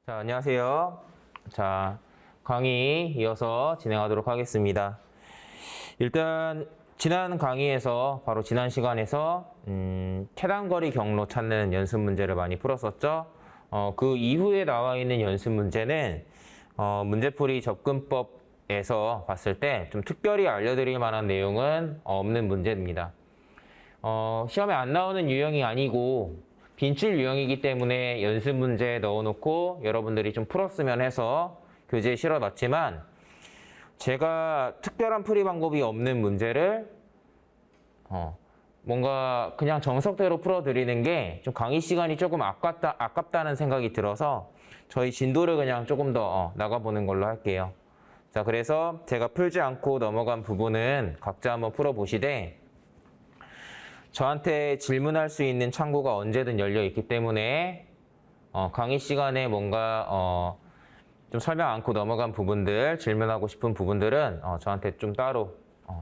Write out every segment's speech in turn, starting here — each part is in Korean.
자, 안녕하세요. 자, 강의 이어서 진행하도록 하겠습니다. 일단 지난 강의에서 바로 지난 시간에서 최단거리 경로 찾는 연습 문제를 많이 풀었었죠. 그 이후에 나와 있는 연습 문제는 문제풀이 접근법에서 봤을 때 좀 특별히 알려드릴 만한 내용은 없는 문제입니다. 시험에 안 나오는 유형이 아니고 빈출 유형이기 때문에 연습 문제에 넣어놓고 여러분들이 좀 풀었으면 해서 교재에 실어놨지만 제가 특별한 풀이 방법이 없는 문제를 뭔가 그냥 정석대로 풀어드리는 게 좀 강의 시간이 조금 아깝다는 생각이 들어서 저희 진도를 그냥 조금 더 나가보는 걸로 할게요. 자, 그래서 제가 풀지 않고 넘어간 부분은 각자 한번 풀어보시되 저한테 질문할 수 있는 창구가 언제든 열려 있기 때문에 강의 시간에 뭔가 좀 설명 않고 넘어간 부분들, 질문하고 싶은 부분들은 저한테 좀 따로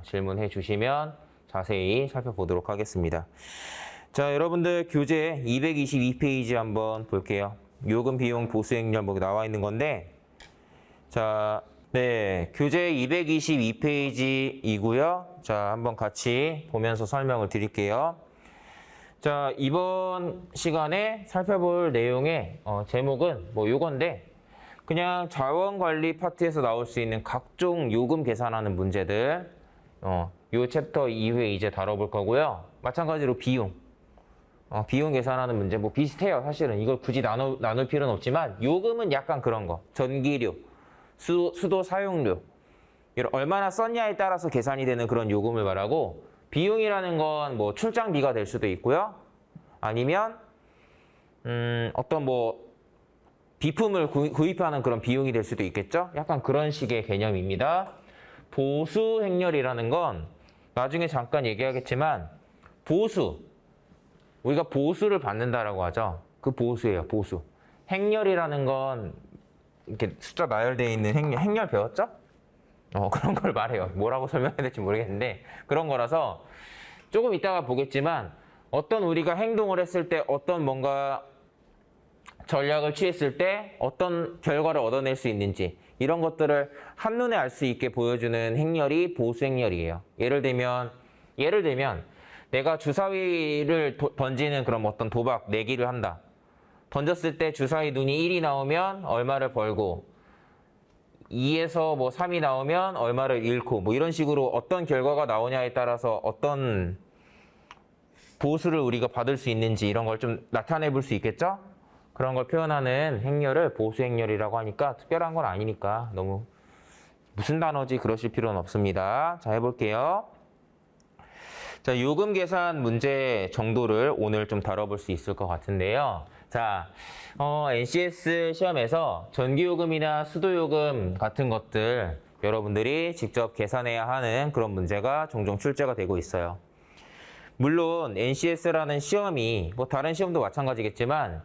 질문해 주시면 자세히 살펴보도록 하겠습니다. 자, 여러분들 교재 222페이지 한번 볼게요. 요금, 비용, 보수, 행렬 뭐 나와 있는 건데 자, 네, 교재 222페이지이고요. 자, 한번 같이 보면서 설명을 드릴게요. 자, 이번 시간에 살펴볼 내용의 제목은 뭐 요건데 그냥 자원관리 파트에서 나올 수 있는 각종 요금 계산하는 문제들 요 챕터 이후에 이제 다뤄볼 거고요. 마찬가지로 비용 비용 계산하는 문제 뭐 비슷해요. 사실은 이걸 굳이 나눌 필요는 없지만 요금은 약간 그런 거 전기료 수도 사용료 얼마나 썼냐에 따라서 계산이 되는 그런 요금을 말하고 비용이라는 건 뭐 출장비가 될 수도 있고요. 아니면 어떤 뭐 비품을 구입하는 그런 비용이 될 수도 있겠죠. 약간 그런 식의 개념입니다. 보수 행렬이라는 건 나중에 잠깐 얘기하겠지만 우리가 보수를 받는다라고 하죠. 그 보수예요. 보수. 행렬이라는 건 이렇게 숫자 나열되어 있는 행렬 배웠죠? 그런 걸 말해요. 뭐라고 설명해야 될지 모르겠는데 그런 거라서 조금 이따가 보겠지만 어떤 우리가 행동을 했을 때 어떤 뭔가 전략을 취했을 때 어떤 결과를 얻어낼 수 있는지 이런 것들을 한눈에 알 수 있게 보여주는 행렬이 보수 행렬이에요. 예를 들면 내가 주사위를 던지는 그런 어떤 도박 내기를 한다. 던졌을 때 주사위 눈이 1이 나오면 얼마를 벌고 2에서 뭐 3이 나오면 얼마를 잃고 뭐 이런 식으로 어떤 결과가 나오냐에 따라서 어떤 보수를 우리가 받을 수 있는지 이런 걸 좀 나타내 볼 수 있겠죠? 그런 걸 표현하는 행렬을 보수 행렬이라고 하니까 특별한 건 아니니까 너무 무슨 단어지 그러실 필요는 없습니다. 자, 해볼게요. 자, 요금 계산 문제 정도를 오늘 좀 다뤄볼 수 있을 것 같은데요. 자, NCS 시험에서 전기요금이나 수도요금 같은 것들 여러분들이 직접 계산해야 하는 그런 문제가 종종 출제가 되고 있어요. 물론 NCS라는 시험이 뭐 다른 시험도 마찬가지겠지만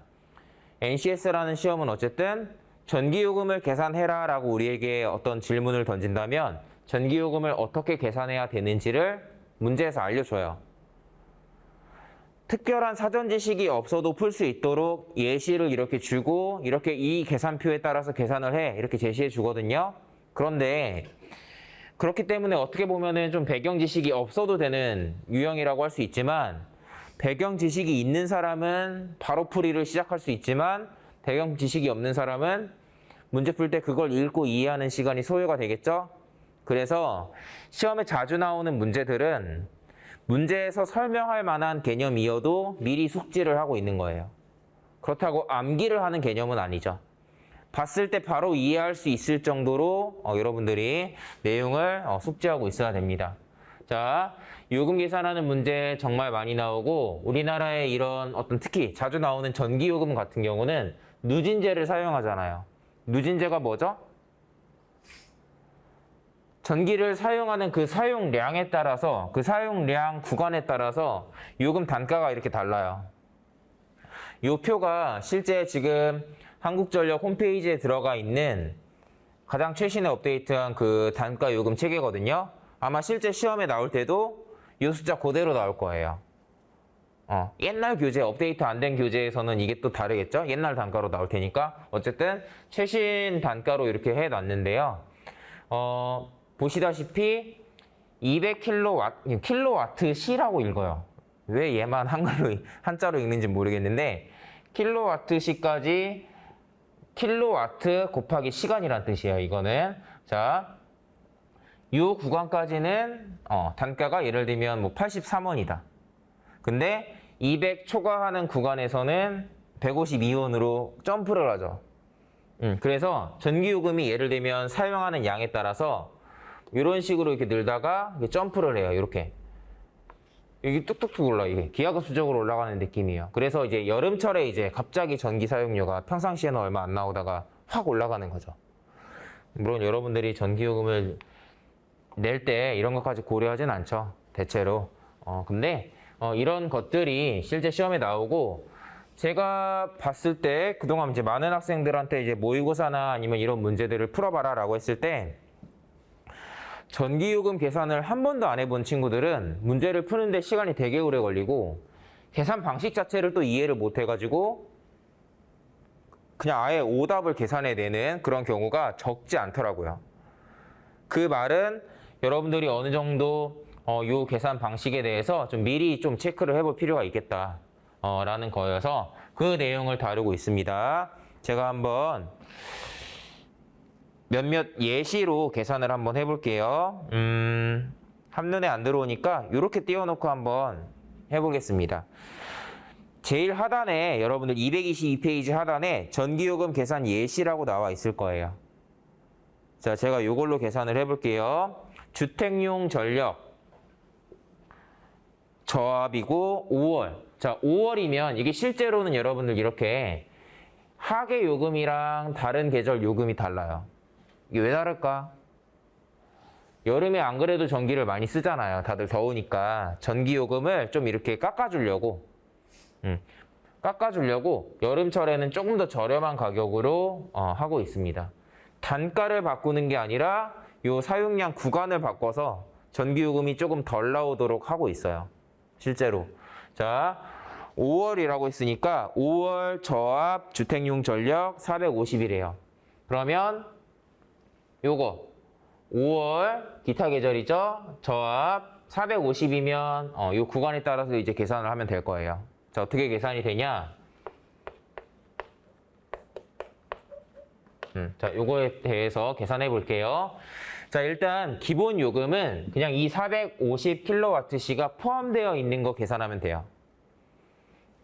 NCS라는 시험은 어쨌든 전기요금을 계산해라 라고 우리에게 어떤 질문을 던진다면 전기요금을 어떻게 계산해야 되는지를 문제에서 알려줘요. 특별한 사전 지식이 없어도 풀 수 있도록 예시를 이렇게 주고 이렇게 이 계산표에 따라서 계산을 해 이렇게 제시해 주거든요. 그런데 그렇기 때문에 어떻게 보면은 좀 배경 지식이 없어도 되는 유형이라고 할 수 있지만 배경 지식이 있는 사람은 바로 풀이를 시작할 수 있지만 배경 지식이 없는 사람은 문제 풀 때 그걸 읽고 이해하는 시간이 소요가 되겠죠. 그래서 시험에 자주 나오는 문제들은 문제에서 설명할 만한 개념이어도 미리 숙지를 하고 있는 거예요. 그렇다고 암기를 하는 개념은 아니죠. 봤을 때 바로 이해할 수 있을 정도로 여러분들이 내용을 숙지하고 있어야 됩니다. 자, 요금 계산하는 문제 정말 많이 나오고 우리나라에 이런 어떤 특히 자주 나오는 전기요금 같은 경우는 누진제를 사용하잖아요. 누진제가 뭐죠? 전기를 사용하는 그 사용량에 따라서 그 사용량 구간에 따라서 요금 단가가 이렇게 달라요. 이 표가 실제 지금 한국전력 홈페이지에 들어가 있는 가장 최신에 업데이트한 그 단가 요금 체계거든요. 아마 실제 시험에 나올 때도 이 숫자 그대로 나올 거예요. 옛날 교재, 업데이트 안 된 교재에서는 이게 또 다르겠죠? 옛날 단가로 나올 테니까. 어쨌든 최신 단가로 이렇게 해놨는데요. 보시다시피 200kW, 킬로와트시라고 읽어요. 왜 얘만 한자로 읽는지 모르겠는데 킬로와트시까지 킬로와트 곱하기 시간이란 뜻이에요. 이거는. 자, 이 구간까지는 단가가 예를 들면 뭐 83원이다. 근데 200 초과하는 구간에서는 152원으로 점프를 하죠. 그래서 전기요금이 예를 들면 사용하는 양에 따라서 이런 식으로 이렇게 늘다가 점프를 해요. 이렇게. 여기 뚝뚝뚝 올라, 이게 기하급수적으로 올라가는 느낌이에요. 그래서 이제 여름철에 이제 갑자기 전기 사용료가 평상시에는 얼마 안 나오다가 확 올라가는 거죠. 물론 여러분들이 전기요금을 낼 때 이런 것까지 고려하진 않죠. 대체로. 근데 이런 것들이 실제 시험에 나오고 제가 봤을 때 그동안 이제 많은 학생들한테 이제 모의고사나 아니면 이런 문제들을 풀어봐라 라고 했을 때 전기요금 계산을 한 번도 안 해본 친구들은 문제를 푸는데 시간이 되게 오래 걸리고 계산 방식 자체를 또 이해를 못 해가지고 그냥 아예 오답을 계산해내는 그런 경우가 적지 않더라고요. 그 말은 여러분들이 어느 정도 요 계산 방식에 대해서 좀 미리 좀 체크를 해볼 필요가 있겠다 라는 거여서 그 내용을 다루고 있습니다. 제가 한번 몇몇 예시로 계산을 한번 해볼게요. 한눈에 안 들어오니까 이렇게 띄워놓고 한번 해보겠습니다. 제일 하단에 여러분들 222페이지 하단에 전기요금 계산 예시라고 나와 있을 거예요. 자, 제가 이걸로 계산을 해볼게요. 주택용 전력 저압이고 5월. 자, 5월이면 이게 실제로는 여러분들 이렇게 하계 요금이랑 다른 계절 요금이 달라요. 이게 왜 다를까? 여름에 안 그래도 전기를 많이 쓰잖아요. 다들 더우니까 전기요금을 좀 이렇게 깎아주려고 여름철에는 조금 더 저렴한 가격으로 하고 있습니다. 단가를 바꾸는 게 아니라 요 사용량 구간을 바꿔서 전기요금이 조금 덜 나오도록 하고 있어요. 실제로. 자, 5월이라고 했으니까 5월 저압 주택용 전력 450이래요. 그러면 요거 5월 기타 계절이죠. 저압 450이면 요 구간에 따라서 이제 계산을 하면 될 거예요. 자, 어떻게 계산이 되냐? 자, 요거에 대해서 계산해 볼게요. 자, 일단 기본 요금은 그냥 이 450kWh가 포함되어 있는 거 계산하면 돼요.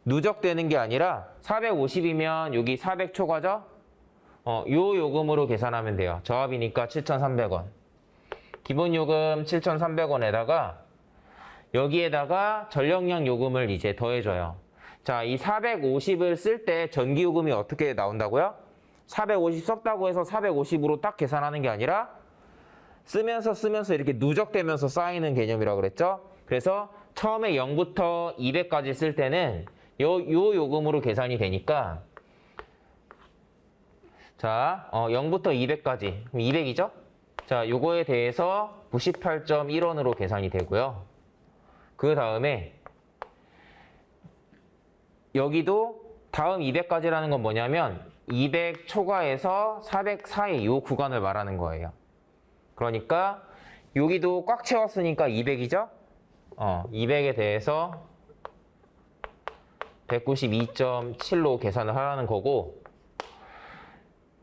누적되는 게 아니라 450이면 여기 400 초과죠? 요 요금으로 계산하면 돼요. 저압이니까 7,300원. 기본 요금 7,300원에다가 여기에다가 전력량 요금을 이제 더해줘요. 자, 이 450을 쓸 때 전기요금이 어떻게 나온다고요? 450 썼다고 해서 450으로 딱 계산하는 게 아니라 쓰면서 이렇게 누적되면서 쌓이는 개념이라고 그랬죠? 그래서 처음에 0부터 200까지 쓸 때는 요 요금으로 계산이 되니까 자, 0부터 200까지, 200이죠? 자, 요거에 대해서 98.1원으로 계산이 되고요. 그 다음에 여기도 다음 200까지라는 건 뭐냐면 200 초과해서 400 사이 요 구간을 말하는 거예요. 그러니까 여기도 꽉 채웠으니까 200이죠? 200에 대해서 192.7로 계산을 하라는 거고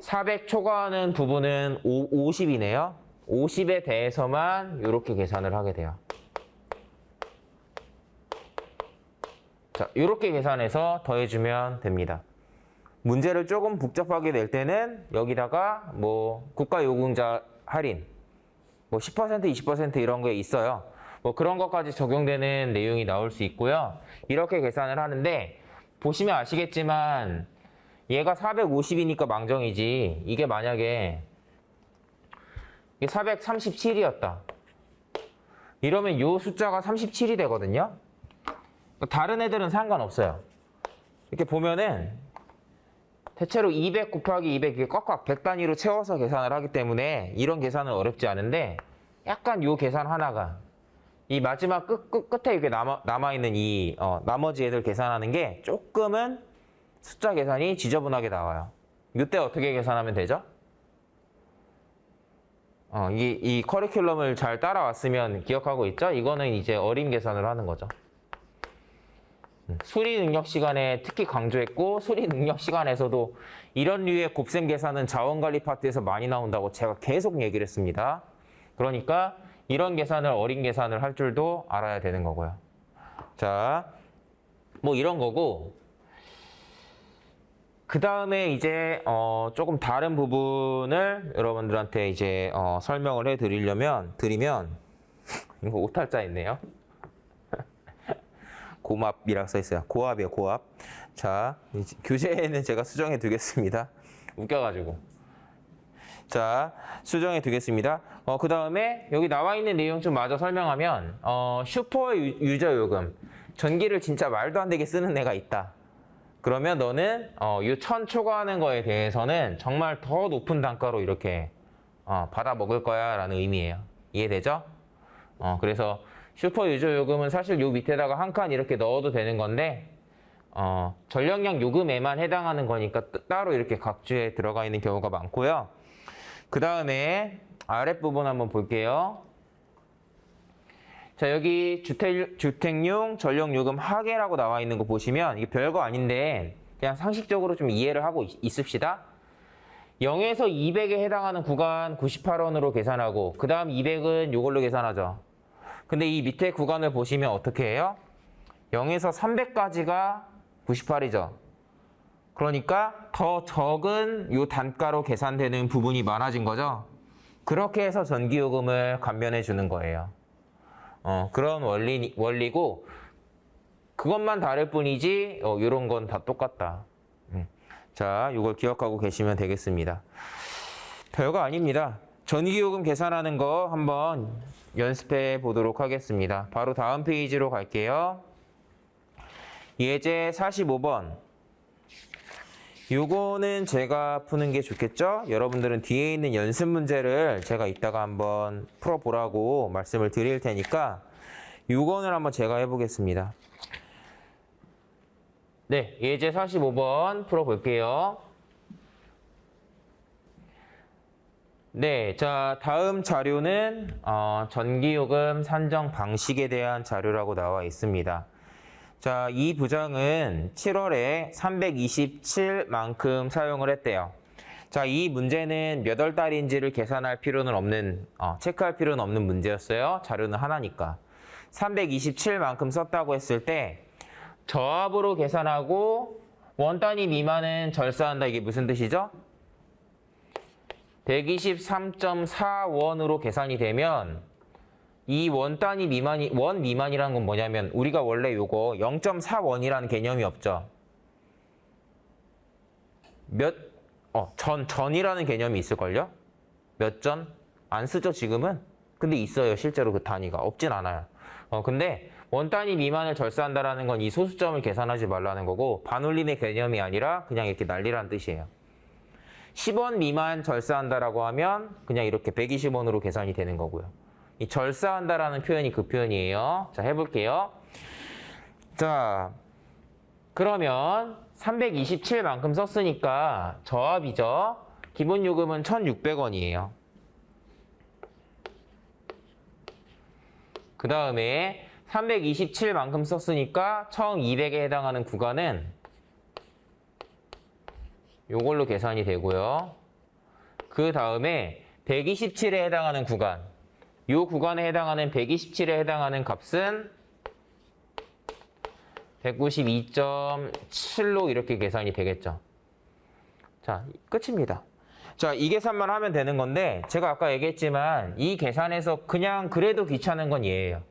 400 초과하는 부분은 50이네요. 50에 대해서만 이렇게 계산을 하게 돼요. 자, 이렇게 계산해서 더해주면 됩니다. 문제를 조금 복잡하게 낼 때는 여기다가 뭐 국가요금자 할인 뭐 10%, 20% 이런 게 있어요. 뭐 그런 것까지 적용되는 내용이 나올 수 있고요. 이렇게 계산을 하는데 보시면 아시겠지만 얘가 450이니까 망정이지 이게 만약에 이게 437이었다. 이러면 이 숫자가 37이 되거든요. 다른 애들은 상관없어요. 이렇게 보면은 대체로 200 곱하기 200 꽉꽉 100 단위로 채워서 계산을 하기 때문에 이런 계산은 어렵지 않은데 약간 요 계산 하나가 이 마지막 끝에 이렇게 남아있는 이 나머지 애들 계산하는 게 조금은 숫자 계산이 지저분하게 나와요. 이때 어떻게 계산하면 되죠? 이 커리큘럼을 잘 따라왔으면 기억하고 있죠? 이거는 이제 어림 계산을 하는 거죠. 수리 능력 시간에 특히 강조했고, 수리 능력 시간에서도 이런 류의 곱셈 계산은 자원관리 파트에서 많이 나온다고 제가 계속 얘기를 했습니다. 그러니까 이런 계산을 어림 계산을 할 줄도 알아야 되는 거고요. 자, 뭐 이런 거고, 그 다음에 이제 조금 다른 부분을 여러분들한테 이제 설명을 해드리면 이거 오탈자 있네요. 고맙이라고 써 있어요. 고압이요, 고압. 자, 이제 교재에는 제가 수정해 두겠습니다. 웃겨가지고. 자, 수정해 두겠습니다. 그 다음에 여기 나와 있는 내용 좀 마저 설명하면 슈퍼 유저 요금. 전기를 진짜 말도 안 되게 쓰는 애가 있다. 그러면 너는 이 1000 초과하는 거에 대해서는 정말 더 높은 단가로 이렇게 받아 먹을 거야 라는 의미예요. 이해되죠? 그래서 슈퍼 유저 요금은 사실 요 밑에다가 한 칸 이렇게 넣어도 되는 건데 전력량 요금에만 해당하는 거니까 따로 이렇게 각주에 들어가 있는 경우가 많고요. 그 다음에 아랫부분 한번 볼게요. 자, 여기 주택용 전력요금 하계라고 나와 있는 거 보시면 이게 별거 아닌데 그냥 상식적으로 좀 이해를 하고 있읍시다. 0에서 200에 해당하는 구간 98원으로 계산하고 그 다음 200은 이걸로 계산하죠. 근데 이 밑에 구간을 보시면 어떻게 해요? 0에서 300까지가 98이죠. 그러니까 더 적은 이 단가로 계산되는 부분이 많아진 거죠. 그렇게 해서 전기요금을 감면해 주는 거예요. 그런 원리고 그것만 다를 뿐이지 이런 건 다 똑같다. 자, 이걸 기억하고 계시면 되겠습니다. 별거 아닙니다. 전기요금 계산하는 거 한번 연습해 보도록 하겠습니다. 바로 다음 페이지로 갈게요. 예제 45번. 요거는 제가 푸는 게 좋겠죠? 여러분들은 뒤에 있는 연습 문제를 제가 이따가 한번 풀어보라고 말씀을 드릴 테니까 요거는 한번 제가 해보겠습니다. 네, 예제 45번 풀어볼게요. 네, 자, 다음 자료는 전기요금 산정 방식에 대한 자료라고 나와 있습니다. 자, 이 부장은 7월에 327만큼 사용을 했대요. 자, 이 문제는 몇 월 달인지를 계산할 필요는 없는, 체크할 필요는 없는 문제였어요. 자료는 하나니까. 327만큼 썼다고 했을 때 저압으로 계산하고 원 단위 미만은 절사한다. 이게 무슨 뜻이죠? 123.4원으로 계산이 되면 이 원 단위 원 미만이라는 건 뭐냐면 우리가 원래 요거 0.4원이라는 개념이 없죠. 전이라는 개념이 있을걸요? 몇 전? 안 쓰죠, 지금은? 근데 있어요, 실제로 그 단위가. 없진 않아요. 근데 원 단위 미만을 절사한다라는 건 이 소수점을 계산하지 말라는 거고 반올림의 개념이 아니라 그냥 이렇게 난리라는 뜻이에요. 10원 미만 절사한다라고 하면 그냥 이렇게 120원으로 계산이 되는 거고요. 이 절사한다라는 표현이 그 표현이에요. 자, 해볼게요. 자, 그러면 327만큼 썼으니까 저압이죠. 기본 요금은 1,600원이에요. 그 다음에 327만큼 썼으니까 1,200에 해당하는 구간은 요걸로 계산이 되고요. 그 다음에 127에 해당하는 구간, 요 구간에 해당하는 127에 해당하는 값은 192.7로 이렇게 계산이 되겠죠. 자, 끝입니다. 자, 이 계산만 하면 되는 건데 제가 아까 얘기했지만 이 계산에서 그냥 그래도 귀찮은 건 얘예요.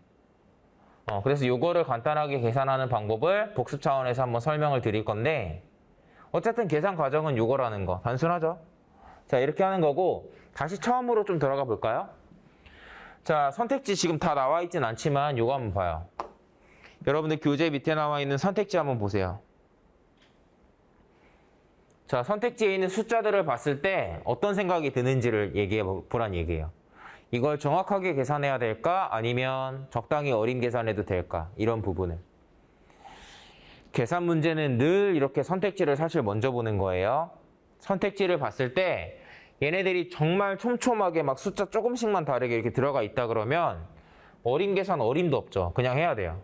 그래서 요거를 간단하게 계산하는 방법을 복습 차원에서 한번 설명을 드릴 건데 어쨌든 계산 과정은 요거라는 거. 단순하죠? 자, 이렇게 하는 거고 다시 처음으로 좀 들어가 볼까요? 자, 선택지 지금 다 나와 있진 않지만 요거 한번 봐요. 여러분들 교재 밑에 나와 있는 선택지 한번 보세요. 자, 선택지에 있는 숫자들을 봤을 때 어떤 생각이 드는지를 얘기해 보란 얘기예요. 이걸 정확하게 계산해야 될까? 아니면 적당히 어림 계산해도 될까? 이런 부분을. 계산 문제는 늘 이렇게 선택지를 사실 먼저 보는 거예요. 선택지를 봤을 때 얘네들이 정말 촘촘하게 막 숫자 조금씩만 다르게 이렇게 들어가 있다 그러면 어림 계산 어림도 없죠. 그냥 해야 돼요.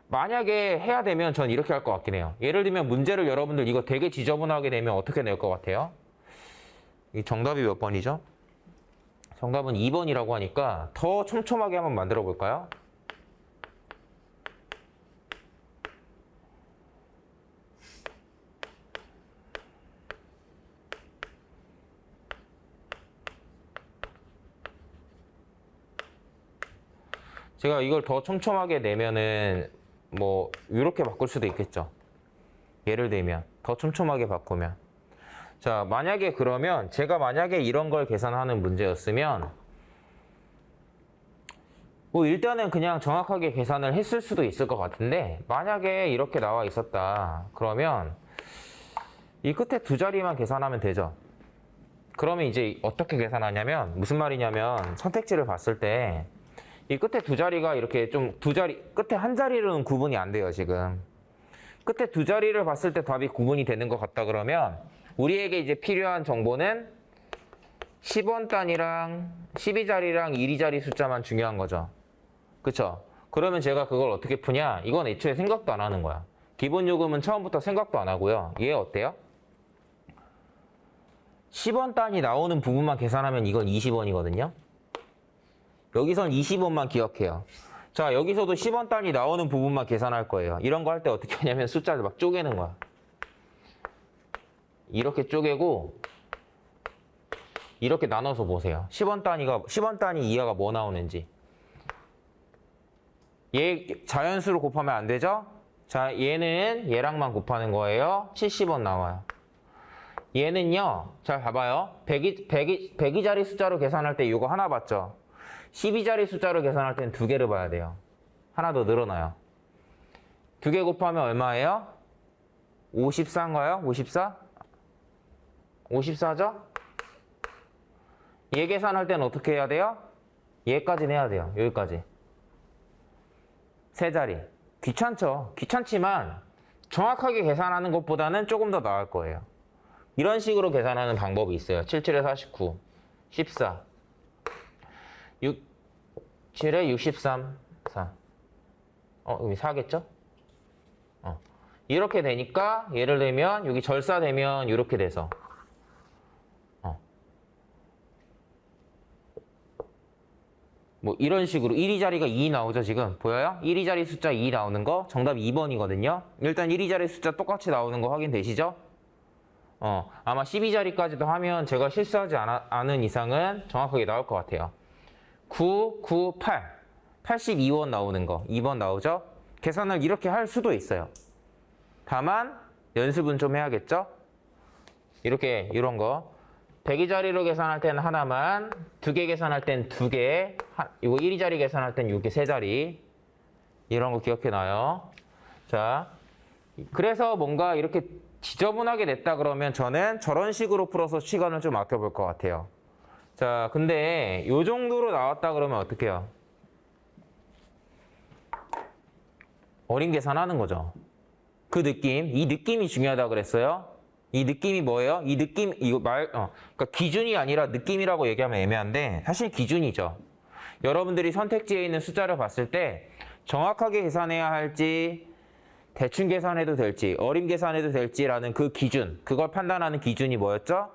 만약에 해야 되면 전 이렇게 할 것 같긴 해요. 예를 들면 문제를 여러분들 이거 되게 지저분하게 내면 어떻게 낼 것 같아요? 이 정답이 몇 번이죠? 정답은 2번이라고 하니까 더 촘촘하게 한번 만들어 볼까요? 제가 이걸 더 촘촘하게 내면은 뭐 이렇게 바꿀 수도 있겠죠. 예를 들면 더 촘촘하게 바꾸면. 자, 만약에 그러면 제가 만약에 이런 걸 계산하는 문제였으면 뭐 일단은 그냥 정확하게 계산을 했을 수도 있을 것 같은데 만약에 이렇게 나와 있었다 그러면 이 끝에 두 자리만 계산하면 되죠. 그러면 이제 어떻게 계산하냐면 무슨 말이냐면 선택지를 봤을 때 이 끝에 두 자리가 이렇게 좀 두 자리 끝에 한 자리로는 구분이 안 돼요 지금. 끝에 두 자리를 봤을 때 답이 구분이 되는 것 같다 그러면 우리에게 이제 필요한 정보는 10원 단위랑 12자리랑 1위자리 숫자만 중요한 거죠. 그쵸? 그러면 제가 그걸 어떻게 푸냐? 이건 애초에 생각도 안 하는 거야. 기본 요금은 처음부터 생각도 안 하고요. 얘 어때요? 10원 단위 나오는 부분만 계산하면 이건 20원이거든요. 여기선 20원만 기억해요. 자, 여기서도 10원 단위 나오는 부분만 계산할 거예요. 이런 거 할 때 어떻게 하냐면 숫자를 막 쪼개는 거야. 이렇게 쪼개고 이렇게 나눠서 보세요. 10원 단위 이하가 뭐 나오는지. 얘 자연수로 곱하면 안 되죠? 자, 얘는 얘랑만 곱하는 거예요. 70원 나와요. 얘는요, 잘 봐봐요. 102자리 숫자로 계산할 때 이거 하나 봤죠? 12자리 숫자로 계산할 때는 두 개를 봐야 돼요. 하나 더 늘어나요. 두 개 곱하면 얼마예요? 54인가요? 54? 54죠? 얘 계산할 때는 어떻게 해야 돼요? 얘까지는 해야 돼요. 여기까지. 세 자리. 귀찮죠? 귀찮지만 정확하게 계산하는 것보다는 조금 더 나을 거예요. 이런 식으로 계산하는 방법이 있어요. 77에 49, 14, 6, 7에 63, 4. 여기 4겠죠? 이렇게 되니까 예를 들면 여기 절사되면 이렇게 돼서 뭐 이런 식으로 1위 자리가 2 나오죠 지금 보여요? 1위 자리 숫자 2 나오는 거 정답 2번이거든요. 일단 1위 자리 숫자 똑같이 나오는 거 확인되시죠? 아마 12자리까지도 하면 제가 실수하지 않은 이상은 정확하게 나올 것 같아요. 9, 9, 8 82원 나오는 거 2번 나오죠? 계산을 이렇게 할 수도 있어요. 다만 연습은 좀 해야겠죠? 이렇게 이런 거 102자리로 계산할 때는 하나만, 두 개 계산할 땐 두 개, 이거 1위 자리 계산할 땐 이렇게 세 자리. 이런 거 기억해놔요. 자, 그래서 뭔가 이렇게 지저분하게 냈다 그러면 저는 저런 식으로 풀어서 시간을 좀 아껴볼 것 같아요. 자, 근데 이 정도로 나왔다 그러면 어떻게 해요? 어림 계산하는 거죠. 그 느낌, 이 느낌이 중요하다 그랬어요. 이 느낌이 뭐예요? 이 느낌, 그러니까 기준이 아니라 느낌이라고 얘기하면 애매한데 사실 기준이죠. 여러분들이 선택지에 있는 숫자를 봤을 때 정확하게 계산해야 할지 대충 계산해도 될지 어림 계산해도 될지라는 그 기준, 그걸 판단하는 기준이 뭐였죠?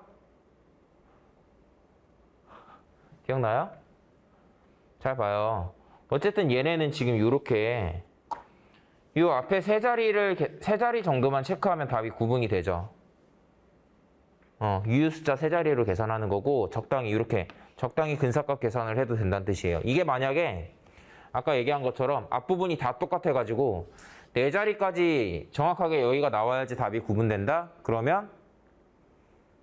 기억나요? 잘 봐요. 어쨌든 얘네는 지금 이렇게 이 앞에 세 자리 정도만 체크하면 답이 구분이 되죠. 유효 숫자 세 자리로 계산하는 거고 적당히 근사값 계산을 해도 된다는 뜻이에요. 이게 만약에 아까 얘기한 것처럼 앞부분이 다 똑같아가지고 네 자리까지 정확하게 여기가 나와야지 답이 구분된다? 그러면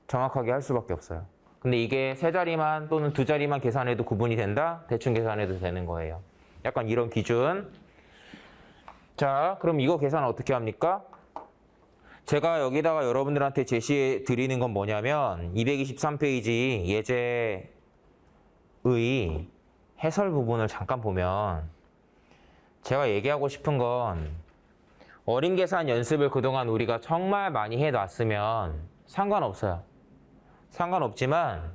정확하게 할 수밖에 없어요. 근데 이게 세 자리만 또는 두 자리만 계산해도 구분이 된다? 대충 계산해도 되는 거예요. 약간 이런 기준. 자, 그럼 이거 계산 어떻게 합니까? 제가 여기다가 여러분들한테 제시해 드리는 건 뭐냐면 223페이지 예제 해설 부분을 잠깐 보면 제가 얘기하고 싶은 건 어림 계산 연습을 그동안 우리가 정말 많이 해놨으면 상관없어요. 상관없지만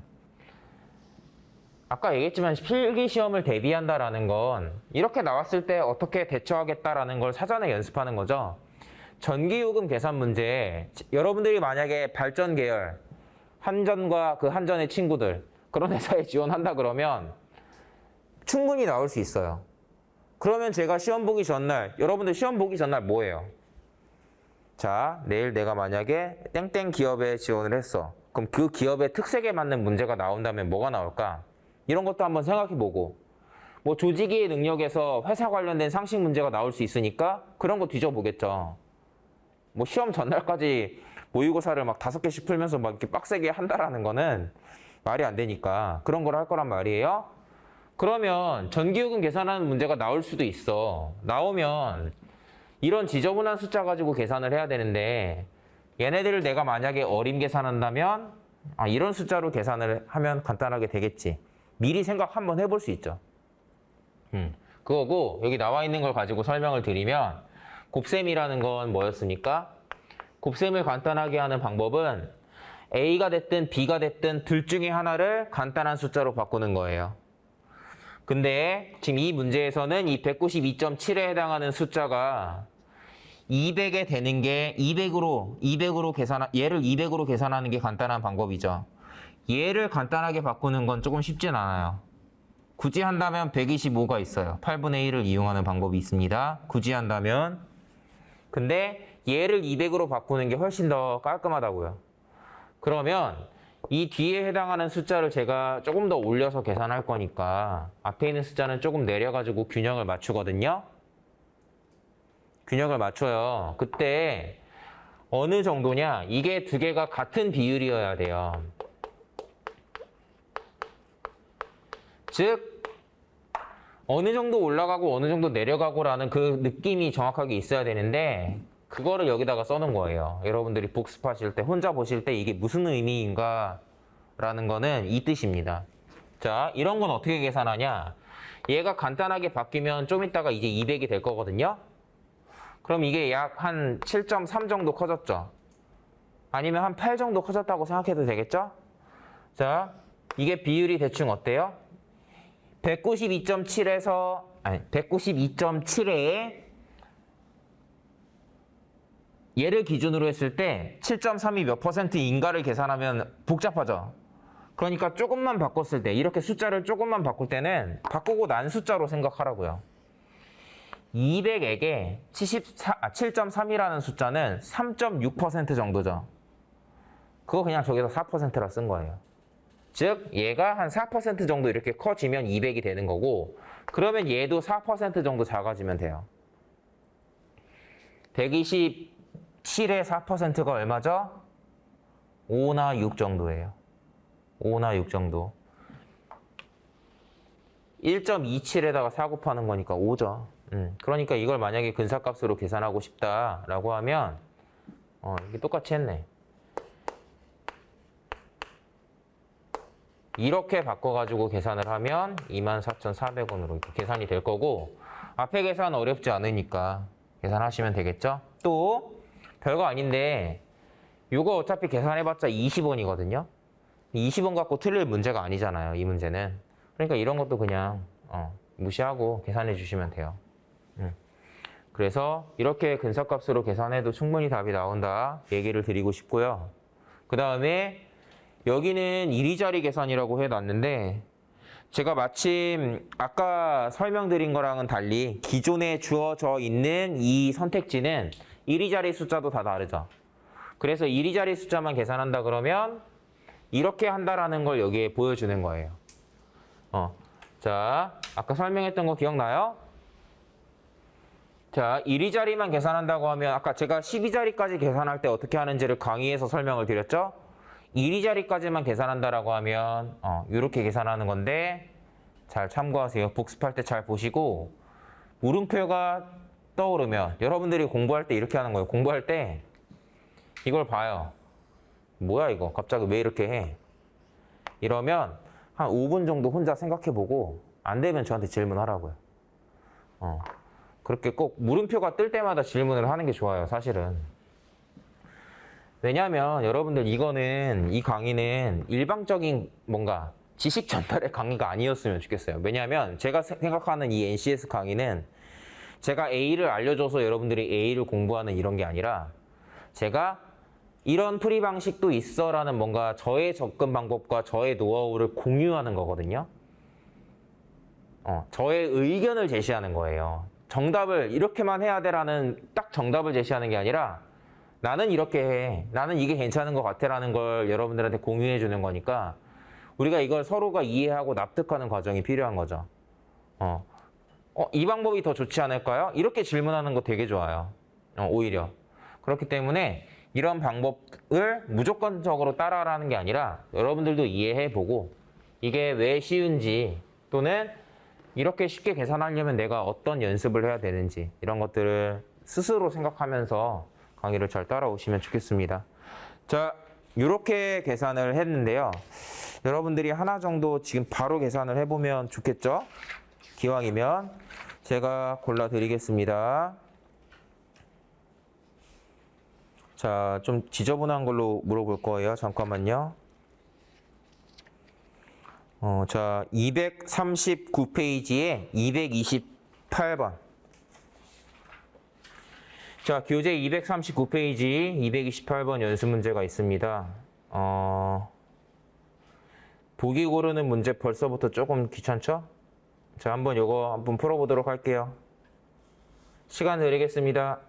아까 얘기했지만 필기 시험을 대비한다라는 건 이렇게 나왔을 때 어떻게 대처하겠다라는 걸 사전에 연습하는 거죠. 전기요금 계산 문제, 여러분들이 만약에 발전 계열, 한전과 그 한전의 친구들 그런 회사에 지원한다 그러면 충분히 나올 수 있어요. 그러면 제가 시험 보기 전날, 여러분들 시험 보기 전날 뭐예요? 자, 내일 내가 만약에 땡땡 기업에 지원을 했어. 그럼 그 기업의 특색에 맞는 문제가 나온다면 뭐가 나올까? 이런 것도 한번 생각해보고, 뭐 조직의 능력에서 회사 관련된 상식 문제가 나올 수 있으니까 그런 거 뒤져보겠죠. 뭐 시험 전날까지 모의고사를 막 5개씩 풀면서 막 이렇게 빡세게 한다라는 거는 말이 안 되니까 그런 걸 할 거란 말이에요. 그러면 전기요금 계산하는 문제가 나올 수도 있어. 나오면 이런 지저분한 숫자 가지고 계산을 해야 되는데 얘네들을 내가 만약에 어림 계산한다면 이런 숫자로 계산을 하면 간단하게 되겠지. 미리 생각 한번 해볼 수 있죠. 그거고 여기 나와 있는 걸 가지고 설명을 드리면 곱셈이라는 건 뭐였습니까? 곱셈을 간단하게 하는 방법은 A가 됐든 B가 됐든 둘 중에 하나를 간단한 숫자로 바꾸는 거예요. 근데 지금 이 문제에서는 이 192.7에 해당하는 숫자가 200에 되는 게 200으로 얘를 200으로 계산하는 게 간단한 방법이죠. 얘를 간단하게 바꾸는 건 조금 쉽진 않아요. 굳이 한다면 125가 있어요. 8분의 1을 이용하는 방법이 있습니다. 굳이 한다면. 근데 얘를 200으로 바꾸는 게 훨씬 더 깔끔하다고요. 그러면 이 뒤에 해당하는 숫자를 제가 조금 더 올려서 계산할 거니까 앞에 있는 숫자는 조금 내려가지고 균형을 맞추거든요. 균형을 맞춰요. 그때 어느 정도냐? 이게 두 개가 같은 비율이어야 돼요. 즉 어느 정도 올라가고 어느 정도 내려가고라는 그 느낌이 정확하게 있어야 되는데 그거를 여기다가 써놓은 거예요. 여러분들이 복습하실 때 혼자 보실 때 이게 무슨 의미인가 라는 거는 이 뜻입니다. 자, 이런 건 어떻게 계산하냐? 얘가 간단하게 바뀌면 좀 이따가 이제 200이 될 거거든요. 그럼 이게 약 한 7.3 정도 커졌죠? 아니면 한 8 정도 커졌다고 생각해도 되겠죠? 자, 이게 비율이 대충 어때요? 192.7에 얘를 기준으로 했을 때 7.3이 몇 %인가를 계산하면 복잡하죠. 그러니까 조금만 바꿨을 때, 이렇게 숫자를 조금만 바꿀 때는 바꾸고 난 숫자로 생각하라고요. 200에게 7.3이라는 숫자는 3.6% 정도죠. 그거 그냥 저기서 4%라 쓴 거예요. 즉 얘가 한 4% 정도 이렇게 커지면 200이 되는 거고, 그러면 얘도 4% 정도 작아지면 돼요. 127의 4%가 얼마죠? 5나 6 정도예요. 5나 6 정도. 1.27에다가 4 곱하는 거니까 5죠. 그러니까 이걸 만약에 근사값으로 계산하고 싶다라고 하면 이게 똑같이 했네. 이렇게 바꿔가지고 계산을 하면 24,400원으로 이렇게 계산이 될 거고, 앞에 계산 어렵지 않으니까 계산하시면 되겠죠? 또 별거 아닌데 이거 어차피 계산해봤자 20원이거든요. 20원 갖고 틀릴 문제가 아니잖아요, 이 문제는. 그러니까 이런 것도 그냥 무시하고 계산해 주시면 돼요. 그래서 이렇게 근사값으로 계산해도 충분히 답이 나온다 얘기를 드리고 싶고요. 그 다음에 여기는 이리자리 계산이라고 해놨는데, 제가 마침 아까 설명드린 거랑은 달리 기존에 주어져 있는 이 선택지는 이리자리 숫자도 다 다르죠. 그래서 이리자리 숫자만 계산한다 그러면 이렇게 한다라는 걸 여기에 보여주는 거예요. 자, 아까 설명했던 거 기억나요? 자, 이리자리만 계산한다고 하면 아까 제가 12자리까지 계산할 때 어떻게 하는지를 강의에서 설명을 드렸죠? 이리자리까지만 계산한다라고 하면 이렇게 계산하는 건데, 잘 참고하세요. 복습할 때 잘 보시고, 물음표가 떠오르면 여러분들이 공부할 때 이렇게 하는 거예요. 공부할 때 이걸 봐요. 뭐야 이거? 갑자기 왜 이렇게 해? 이러면 한 5분 정도 혼자 생각해보고 안 되면 저한테 질문하라고요. 그렇게 꼭 물음표가 뜰 때마다 질문을 하는 게 좋아요, 사실은. 왜냐하면 여러분들 이 강의는 일방적인 뭔가 지식 전달의 강의가 아니었으면 좋겠어요. 왜냐하면 제가 생각하는 이 NCS 강의는 제가 A를 알려줘서 여러분들이 A를 공부하는 이런 게 아니라 제가 이런 풀이 방식도 있어라는 뭔가 저의 접근 방법과 저의 노하우를 공유하는 거거든요. 저의 의견을 제시하는 거예요. 정답을 이렇게만 해야 돼라는 딱 정답을 제시하는 게 아니라 나는 이렇게 해. 나는 이게 괜찮은 것 같아라는 걸 여러분들한테 공유해 주는 거니까 우리가 이걸 서로가 이해하고 납득하는 과정이 필요한 거죠. 이 방법이 더 좋지 않을까요? 이렇게 질문하는 거 되게 좋아요. 오히려. 그렇기 때문에 이런 방법을 무조건적으로 따라하라는 게 아니라 여러분들도 이해해보고 이게 왜 쉬운지 또는 이렇게 쉽게 계산하려면 내가 어떤 연습을 해야 되는지 이런 것들을 스스로 생각하면서 강의를 잘 따라오시면 좋겠습니다. 자, 이렇게 계산을 했는데요. 여러분들이 하나 정도 지금 바로 계산을 해보면 좋겠죠? 기왕이면 제가 골라드리겠습니다. 자, 좀 지저분한 걸로 물어볼 거예요. 잠깐만요. 자, 239페이지에 228번. 자, 교재 239페이지 228번 연습 문제가 있습니다. 보기 고르는 문제 벌써부터 조금 귀찮죠? 자, 한번 풀어보도록 할게요. 시간 드리겠습니다.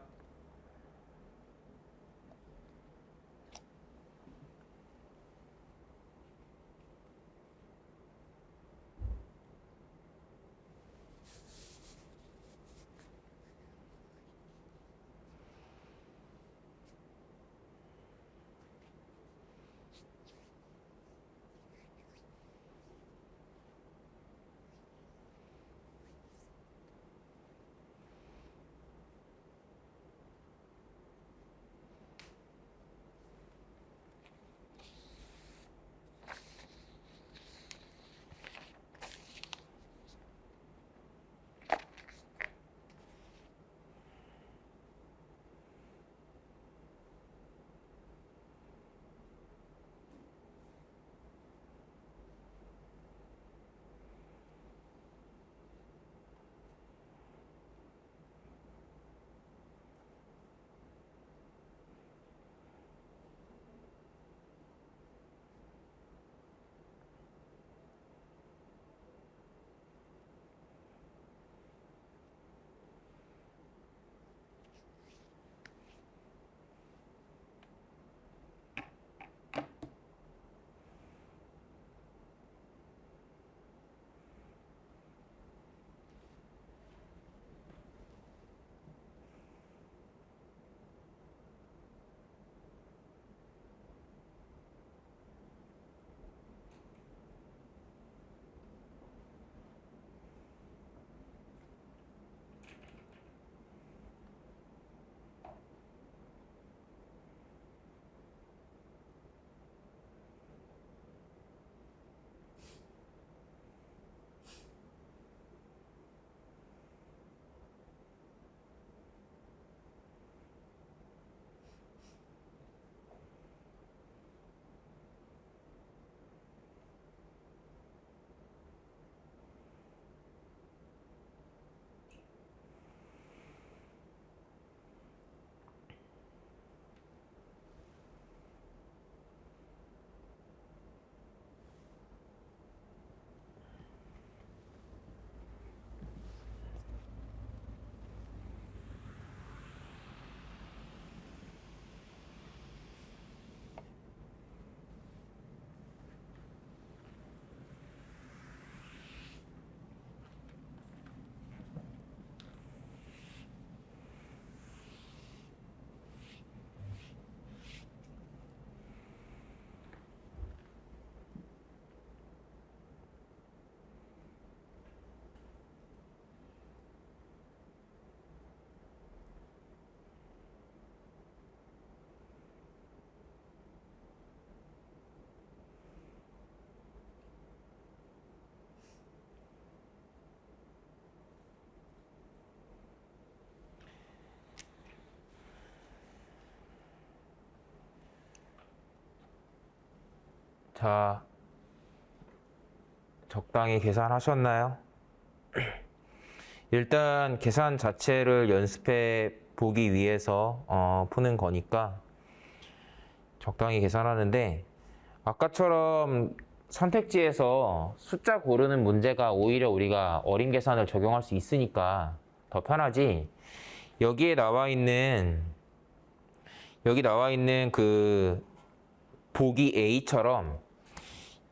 자, 적당히 계산하셨나요? 일단 계산 자체를 연습해 보기 위해서 푸는 거니까 적당히 계산하는데 아까처럼 선택지에서 숫자 고르는 문제가 오히려 우리가 어림 계산을 적용할 수 있으니까 더 편하지. 여기 나와 있는 그 보기 A처럼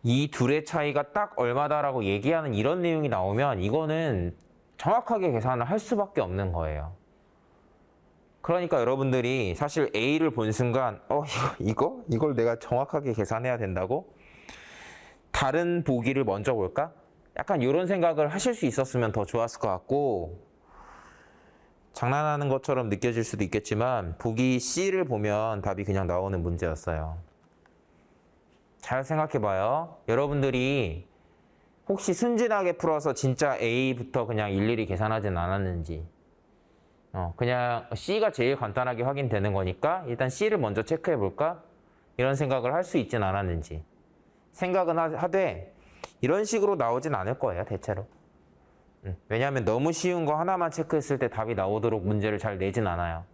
이 둘의 차이가 딱 얼마다라고 얘기하는 이런 내용이 나오면 이거는 정확하게 계산을 할 수밖에 없는 거예요. 그러니까 여러분들이 사실 A를 본 순간 이걸 내가 정확하게 계산해야 된다고? 다른 보기를 먼저 볼까? 약간 이런 생각을 하실 수 있었으면 더 좋았을 것 같고, 장난하는 것처럼 느껴질 수도 있겠지만 보기 C를 보면 답이 그냥 나오는 문제였어요. 잘 생각해봐요. 여러분들이 혹시 순진하게 풀어서 진짜 A부터 그냥 일일이 계산하진 않았는지, 그냥 C가 제일 간단하게 확인되는 거니까 일단 C를 먼저 체크해볼까? 이런 생각을 할 수 있진 않았는지 생각은 하되 이런 식으로 나오진 않을 거예요, 대체로. 왜냐하면 너무 쉬운 거 하나만 체크했을 때 답이 나오도록 문제를 잘 내진 않아요.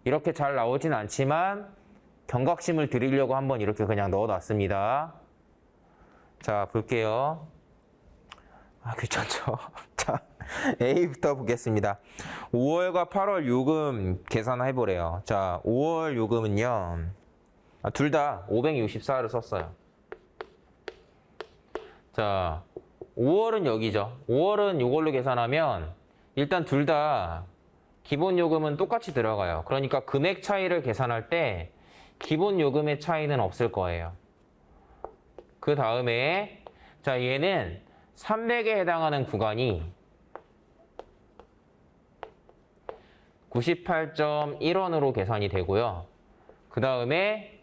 이렇게 잘 나오진 않지만 경각심을 드리려고 한번 이렇게 그냥 넣어놨습니다. 자, 볼게요. 귀찮죠? 자, A부터 보겠습니다. 5월과 8월 요금 계산해보래요. 자, 5월 요금은요. 둘 다 564를 썼어요. 자, 5월은 여기죠. 5월은 이걸로 계산하면 일단 둘 다 기본 요금은 똑같이 들어가요. 그러니까 금액 차이를 계산할 때 기본 요금의 차이는 없을 거예요. 그 다음에 자, 얘는 300에 해당하는 구간이 98.1원으로 계산이 되고요. 그 다음에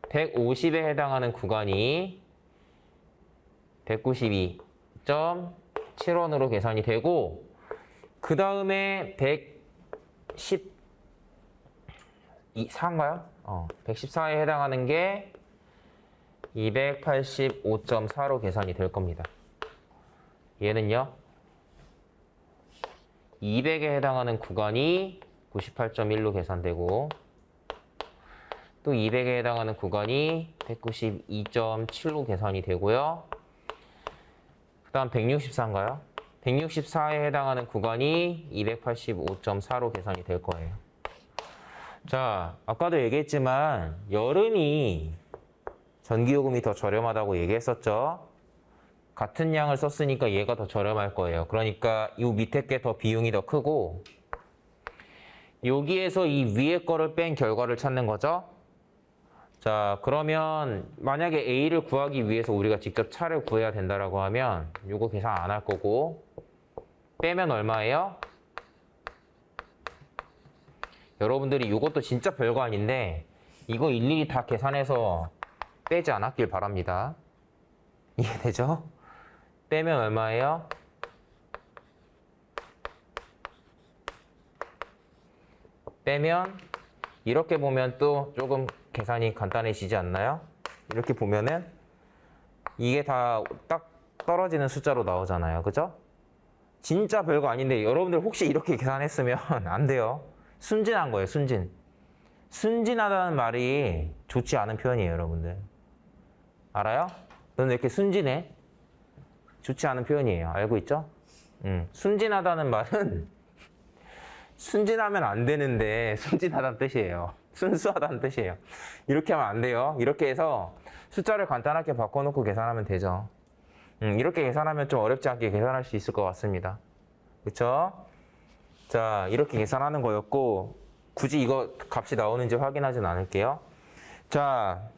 150에 해당하는 구간이 192.7원으로 계산이 되고, 그 다음에 114인가요? 114에 해당하는 게 285.4로 계산이 될 겁니다. 얘는요, 200에 해당하는 구간이 98.1로 계산되고, 또 200에 해당하는 구간이 192.7로 계산이 되고요. 그 다음 164인가요? 164에 해당하는 구간이 285.4로 계산이 될 거예요. 자, 아까도 얘기했지만 여름이 전기요금이 더 저렴하다고 얘기했었죠. 같은 양을 썼으니까 얘가 더 저렴할 거예요. 그러니까 이 밑에 게 더 비용이 더 크고, 여기에서 이 위에 거를 뺀 결과를 찾는 거죠. 자, 그러면 만약에 A를 구하기 위해서 우리가 직접 차를 구해야 된다라고 하면 이거 계산 안 할 거고, 빼면 얼마예요? 여러분들이 이것도 진짜 별거 아닌데 이거 일일이 다 계산해서 빼지 않았길 바랍니다. 이해되죠? 빼면 얼마예요? 빼면 이렇게 보면 또 조금 계산이 간단해지지 않나요? 이렇게 보면은 이게 다 딱 떨어지는 숫자로 나오잖아요. 그죠? 진짜 별거 아닌데 여러분들 혹시 이렇게 계산했으면 안 돼요. 순진한 거예요, 순진. 순진하다는 말이 좋지 않은 표현이에요, 여러분들. 알아요? 너는 왜 이렇게 순진해? 좋지 않은 표현이에요. 알고 있죠? 순진하다는 말은 순진하면 안 되는데 순진하다는 뜻이에요. 순수하다는 뜻이에요. 이렇게 하면 안 돼요. 이렇게 해서 숫자를 간단하게 바꿔놓고 계산하면 되죠. 이렇게 계산하면 좀 어렵지 않게 계산할 수 있을 것 같습니다. 그쵸? 자, 이렇게 계산하는 거였고, 굳이 이거 값이 나오는지 확인하진 않을게요. 자,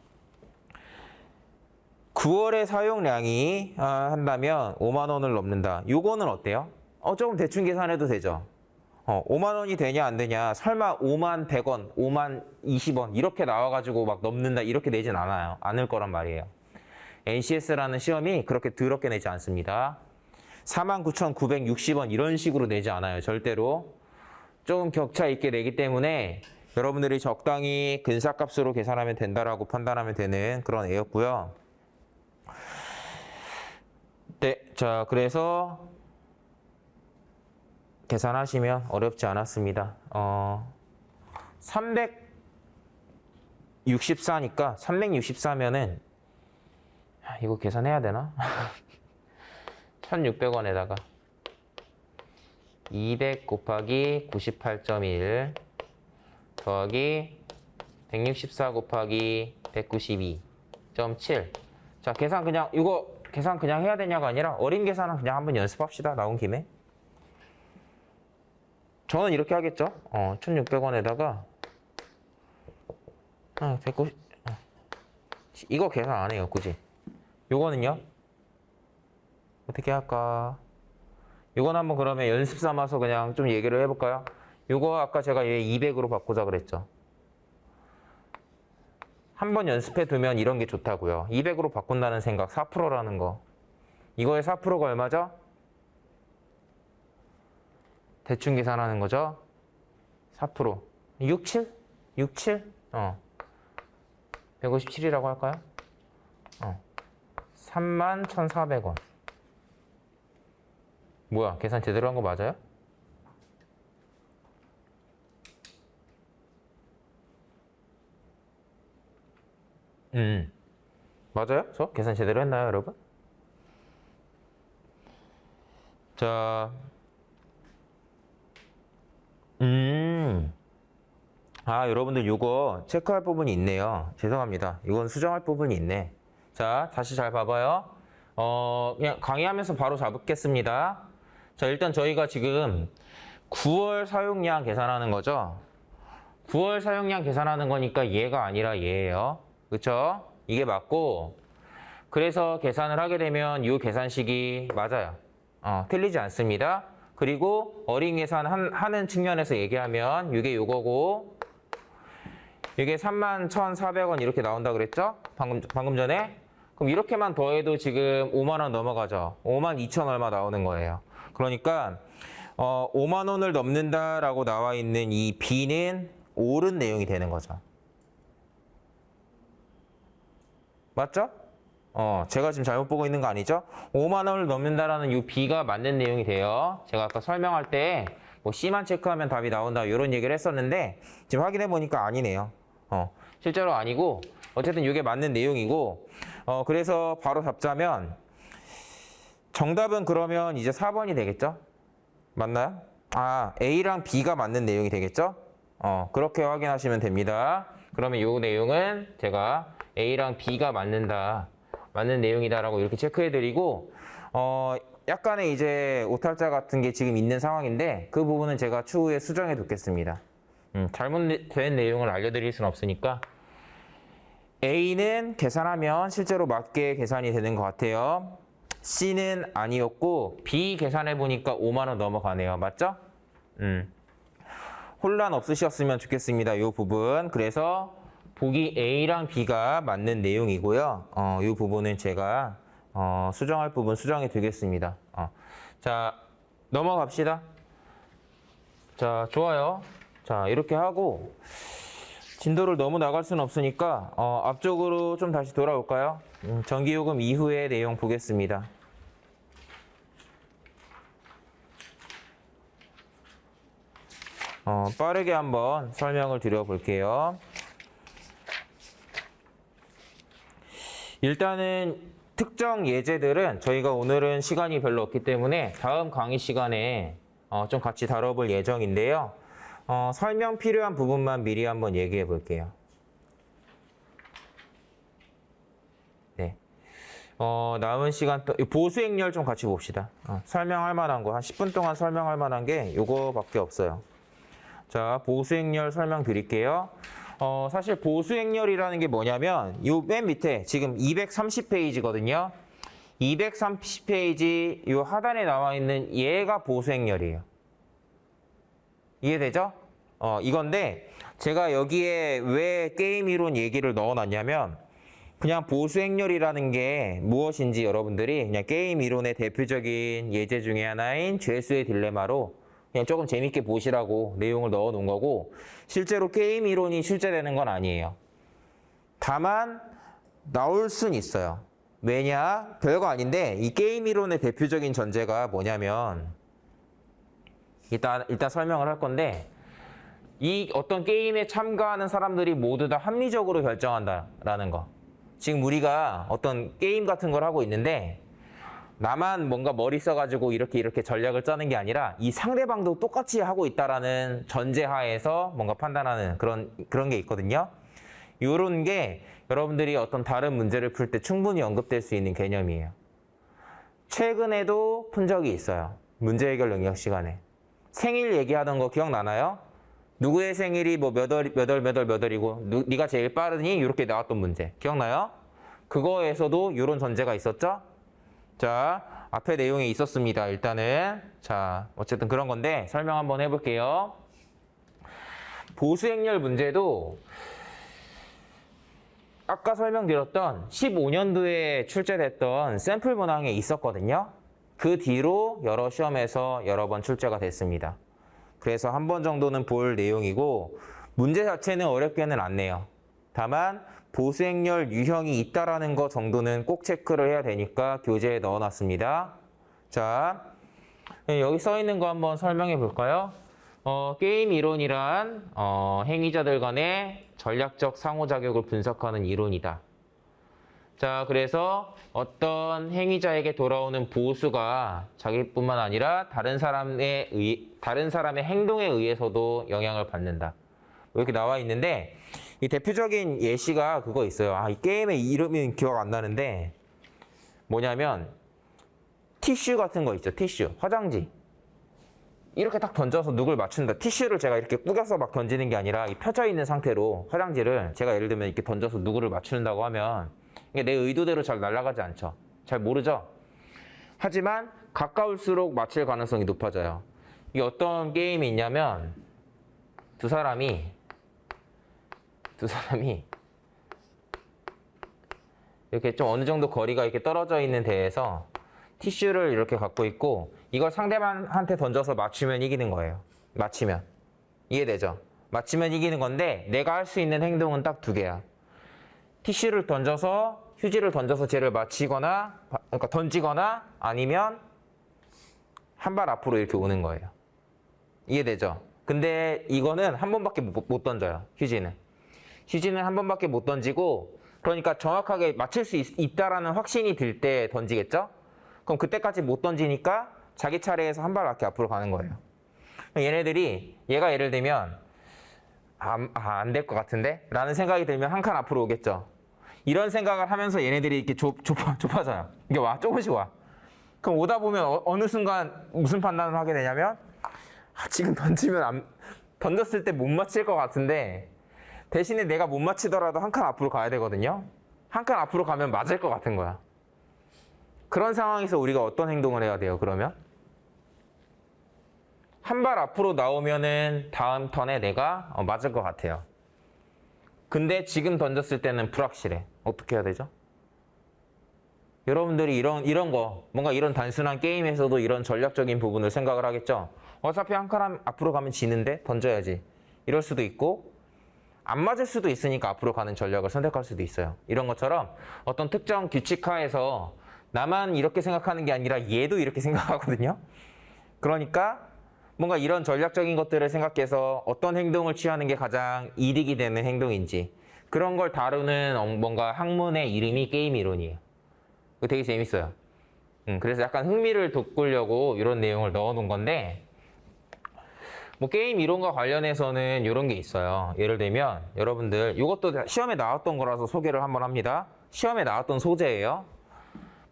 9월에 사용량이 한다면 5만 원을 넘는다. 요거는 어때요? 조금 대충 계산해도 되죠. 5만 원이 되냐 안 되냐, 설마 5만 100원, 5만 20원 이렇게 나와가지고 막 넘는다 이렇게 내진 않을 거란 말이에요. NCS라는 시험이 그렇게 더럽게 내지 않습니다. 49,960원 이런 식으로 내지 않아요. 절대로. 조금 격차 있게 내기 때문에 여러분들이 적당히 근사값으로 계산하면 된다라고 판단하면 되는 그런 애였고요. 네, 자, 그래서 계산하시면 어렵지 않았습니다. 364니까 364면은 이거 계산해야 되나? 1600원에다가 200 곱하기 98.1 더하기 164 곱하기 192.7. 자, 계산 그냥 이거 계산 그냥 해야 되냐가 아니라 어린 계산은 그냥 한번 연습합시다. 나온 김에. 저는 이렇게 하겠죠. 1600원에다가 190 이거 계산 안 해요. 굳이. 요거는요? 어떻게 할까? 요건 한번 그러면 연습 삼아서 그냥 좀 얘기를 해볼까요? 요거 아까 제가 얘 200으로 바꾸자 그랬죠. 한번 연습해 두면 이런 게 좋다고요. 200으로 바꾼다는 생각, 4%라는 거. 이거의 4%가 얼마죠? 대충 계산하는 거죠. 4%. 67? 67? 157이라고 할까요? 31,400원. 뭐야, 계산 제대로 한 거 맞아요? 맞아요? 저 계산 제대로 했나요, 여러분? 자, 여러분들 요거 체크할 부분이 있네요. 죄송합니다. 이건 수정할 부분이 있네. 자, 다시 잘 봐봐요. 그냥 강의하면서 바로 잡겠습니다. 자, 일단 저희가 지금 9월 사용량 계산하는 거죠. 9월 사용량 계산하는 거니까 얘가 아니라 얘예요. 그쵸? 이게 맞고, 그래서 계산을 하게 되면 이 계산식이 맞아요. 틀리지 않습니다. 그리고 어린 계산 하는 측면에서 얘기하면 이게 요거고, 이게 31,400원 이렇게 나온다 그랬죠? 방금 전에. 그럼 이렇게만 더해도 지금 5만 원 넘어가죠. 5만 2천 얼마 나오는 거예요. 그러니까 5만 원을 넘는다라고 나와 있는 이 B는 옳은 내용이 되는 거죠. 맞죠? 제가 지금 잘못 보고 있는 거 아니죠? 5만 원을 넘는다라는 이 B가 맞는 내용이 돼요. 제가 아까 설명할 때 뭐 C만 체크하면 답이 나온다 이런 얘기를 했었는데 지금 확인해 보니까 아니네요. 실제로 아니고 어쨌든 이게 맞는 내용이고 그래서 바로 잡자면 정답은 그러면 이제 4번이 되겠죠? 맞나요? A랑 B가 맞는 내용이 되겠죠? 그렇게 확인하시면 됩니다. 그러면 이 내용은 제가 A랑 B가 맞는 내용이다라고 이렇게 체크해드리고 약간의 이제 오탈자 같은 게 지금 있는 상황인데 그 부분은 제가 추후에 수정해 두겠습니다. 잘못된 내용을 알려드릴 수는 없으니까 A는 계산하면 실제로 맞게 계산이 되는 것 같아요. C는 아니었고 B 계산해 보니까 5만 원 넘어가네요. 맞죠? 혼란 없으셨으면 좋겠습니다. 이 부분. 그래서 보기 A랑 B가 맞는 내용이고요. 이 부분은 제가 수정할 부분 수정해 두겠습니다. 자, 넘어갑시다. 자, 좋아요. 자, 이렇게 하고 진도를 너무 나갈 수는 없으니까 앞쪽으로 좀 다시 돌아올까요? 전기요금 이후의 내용 보겠습니다. 빠르게 한번 설명을 드려볼게요. 일단은 특정 예제들은 저희가 오늘은 시간이 별로 없기 때문에 다음 강의 시간에 좀 같이 다뤄볼 예정인데요. 설명 필요한 부분만 미리 한번 얘기해 볼게요. 네. 남은 시간 또 보수행렬 좀 같이 봅시다. 설명할 만한 거 한 10분 동안 설명할 만한 게 요거밖에 없어요. 자, 보수행렬 설명 드릴게요. 사실 보수행렬이라는 게 뭐냐면 요 맨 밑에 지금 230페이지거든요. 230페이지 요 하단에 나와 있는 얘가 보수행렬이에요. 이해되죠? 이건데 제가 여기에 왜 게임 이론 얘기를 넣어놨냐면 그냥 보수행렬이라는 게 무엇인지 여러분들이 그냥 게임 이론의 대표적인 예제 중에 하나인 죄수의 딜레마로 그냥 조금 재밌게 보시라고 내용을 넣어 놓은 거고 실제로 게임 이론이 출제되는 건 아니에요. 다만 나올 순 있어요. 왜냐? 별거 아닌데 이 게임 이론의 대표적인 전제가 뭐냐면 일단 설명을 할 건데 이 어떤 게임에 참가하는 사람들이 모두 다 합리적으로 결정한다라는 거. 지금 우리가 어떤 게임 같은 걸 하고 있는데 나만 뭔가 머리 써가지고 이렇게 전략을 짜는 게 아니라 이 상대방도 똑같이 하고 있다라는 전제하에서 뭔가 판단하는 그런 게 있거든요. 이런 게 여러분들이 어떤 다른 문제를 풀 때 충분히 언급될 수 있는 개념이에요. 최근에도 푼 적이 있어요. 문제 해결 능력 시간에. 생일 얘기하던 거 기억나나요? 누구의 생일이 뭐 몇 월이고 네가 제일 빠르니? 이렇게 나왔던 문제. 기억나요? 그거에서도 이런 전제가 있었죠? 자, 앞에 내용이 있었습니다. 일단은 자, 어쨌든 그런 건데 설명 한번 해볼게요. 보수행렬 문제도 아까 설명드렸던 15년도에 출제됐던 샘플 문항에 있었거든요. 그 뒤로 여러 시험에서 여러 번 출제가 됐습니다. 그래서 한 번 정도는 볼 내용이고 문제 자체는 어렵게는 않네요. 다만 보수행렬 유형이 있다라는 거 정도는 꼭 체크를 해야 되니까 교재에 넣어놨습니다. 자, 여기 써 있는 거 한번 설명해 볼까요? 게임 이론이란 행위자들 간의 전략적 상호작용을 분석하는 이론이다. 자, 그래서 어떤 행위자에게 돌아오는 보수가 자기뿐만 아니라 다른 사람의 행동에 의해서도 영향을 받는다. 이렇게 나와 있는데 이 대표적인 예시가 그거 있어요. 이 게임의 이름이 기억 안 나는데 뭐냐면 티슈 같은 거 있죠. 티슈, 화장지. 이렇게 딱 던져서 누굴 맞춘다. 티슈를 제가 이렇게 꾸겨서 막 던지는 게 아니라 이 펴져 있는 상태로 화장지를 제가 예를 들면 이렇게 던져서 누구를 맞춘다고 하면 이게 내 의도대로 잘 날아가지 않죠. 잘 모르죠. 하지만 가까울수록 맞힐 가능성이 높아져요. 이게 어떤 게임이 있냐면 두 사람이 이렇게 좀 어느 정도 거리가 이렇게 떨어져 있는 데에서 티슈를 이렇게 갖고 있고 이걸 상대방한테 던져서 맞추면 이기는 거예요. 맞히면. 이해되죠? 맞히면 이기는 건데 내가 할 수 있는 행동은 딱 두 개야. 티슈를 던져서 휴지를 던져서 쟤를 맞히거나 그러니까 던지거나 아니면 한 발 앞으로 이렇게 오는 거예요. 이해되죠? 근데 이거는 한 번밖에 못 던져요. 휴지는 한 번밖에 못 던지고 그러니까 정확하게 맞출 수 있다라는 확신이 들 때 던지겠죠? 그럼 그때까지 못 던지니까 자기 차례에서 한 발 앞으로 가는 거예요. 얘가 예를 들면 안 될 것 같은데? 라는 생각이 들면 한 칸 앞으로 오겠죠. 이런 생각을 하면서 얘네들이 이렇게 좁아져요. 이게 조금씩 와. 그럼 오다 보면 어느 순간 무슨 판단을 하게 되냐면 지금 던졌을 때 못 맞힐 것 같은데 대신에 내가 못 맞히더라도 한 칸 앞으로 가야 되거든요. 한 칸 앞으로 가면 맞을 것 같은 거야. 그런 상황에서 우리가 어떤 행동을 해야 돼요, 그러면? 한 발 앞으로 나오면은 다음 턴에 내가 맞을 것 같아요. 근데 지금 던졌을 때는 불확실해. 어떻게 해야 되죠? 여러분들이 이런 거, 뭔가 이런 단순한 게임에서도 이런 전략적인 부분을 생각을 하겠죠? 어차피 한 칸 앞으로 가면 지는데 던져야지. 이럴 수도 있고, 안 맞을 수도 있으니까 앞으로 가는 전략을 선택할 수도 있어요. 이런 것처럼 어떤 특정 규칙하에서 나만 이렇게 생각하는 게 아니라 얘도 이렇게 생각하거든요. 그러니까 뭔가 이런 전략적인 것들을 생각해서 어떤 행동을 취하는 게 가장 이득이 되는 행동인지 그런 걸 다루는 뭔가 학문의 이름이 게임 이론이에요. 이거 되게 재밌어요. 그래서 약간 흥미를 돋구려고 이런 내용을 넣어놓은 건데 뭐 게임 이론과 관련해서는 이런 게 있어요. 예를 들면 여러분들 이것도 시험에 나왔던 거라서 소개를 한번 합니다. 시험에 나왔던 소재예요.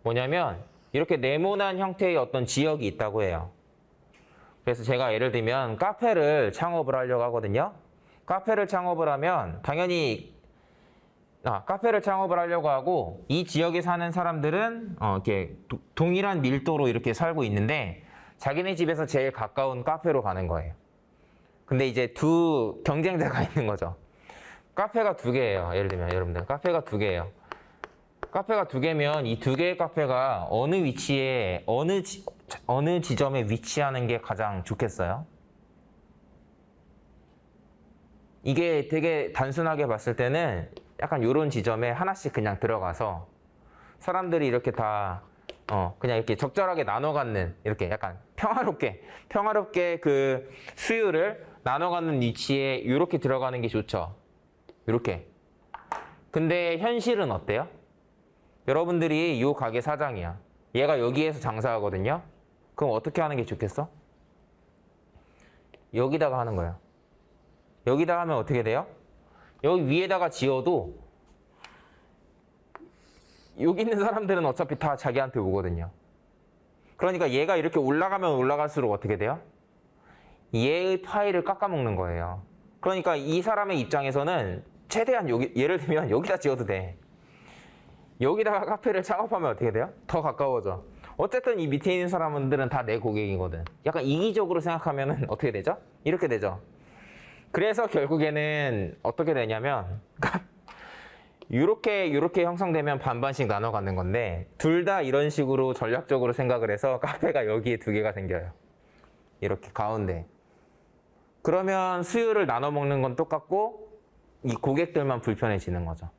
뭐냐면 이렇게 네모난 형태의 어떤 지역이 있다고 해요. 그래서 제가 예를 들면 카페를 창업을 하려고 하거든요. 카페를 창업을 하면 당연히 카페를 창업을 하려고 하고 이 지역에 사는 사람들은 이렇게 동일한 밀도로 이렇게 살고 있는데 자기네 집에서 제일 가까운 카페로 가는 거예요. 근데 이제 두 경쟁자가 있는 거죠. 카페가 두 개예요. 예를 들면 여러분들 카페가 두 개예요. 카페가 두 개면 이 두 개의 카페가 어느 위치에 어느 지점에 위치하는 게 가장 좋겠어요? 이게 되게 단순하게 봤을 때는 약간 이런 지점에 하나씩 그냥 들어가서 사람들이 이렇게 다 그냥 이렇게 적절하게 나눠 갖는 이렇게 약간 평화롭게 그 수율을 나눠 갖는 위치에 이렇게 들어가는 게 좋죠. 이렇게. 근데 현실은 어때요? 여러분들이 이 가게 사장이야. 얘가 여기에서 장사하거든요. 그럼 어떻게 하는 게 좋겠어? 여기다가 하는 거예요. 여기다가 하면 어떻게 돼요? 여기 위에다가 지어도 여기 있는 사람들은 어차피 다 자기한테 오거든요. 그러니까 얘가 이렇게 올라가면 올라갈수록 어떻게 돼요? 얘의 파일을 깎아먹는 거예요. 그러니까 이 사람의 입장에서는 최대한 여기, 예를 들면 여기다 지어도 돼. 여기다가 카페를 창업하면 어떻게 돼요? 더 가까워져. 어쨌든 이 밑에 있는 사람들은 다 내 고객이거든. 약간 이기적으로 생각하면 어떻게 되죠? 이렇게 되죠. 그래서 결국에는 어떻게 되냐면 이렇게 형성되면 반반씩 나눠 갖는 건데 둘 다 이런 식으로 전략적으로 생각을 해서 카페가 여기에 두 개가 생겨요. 이렇게 가운데. 그러면 수율을 나눠 먹는 건 똑같고 이 고객들만 불편해지는 거죠.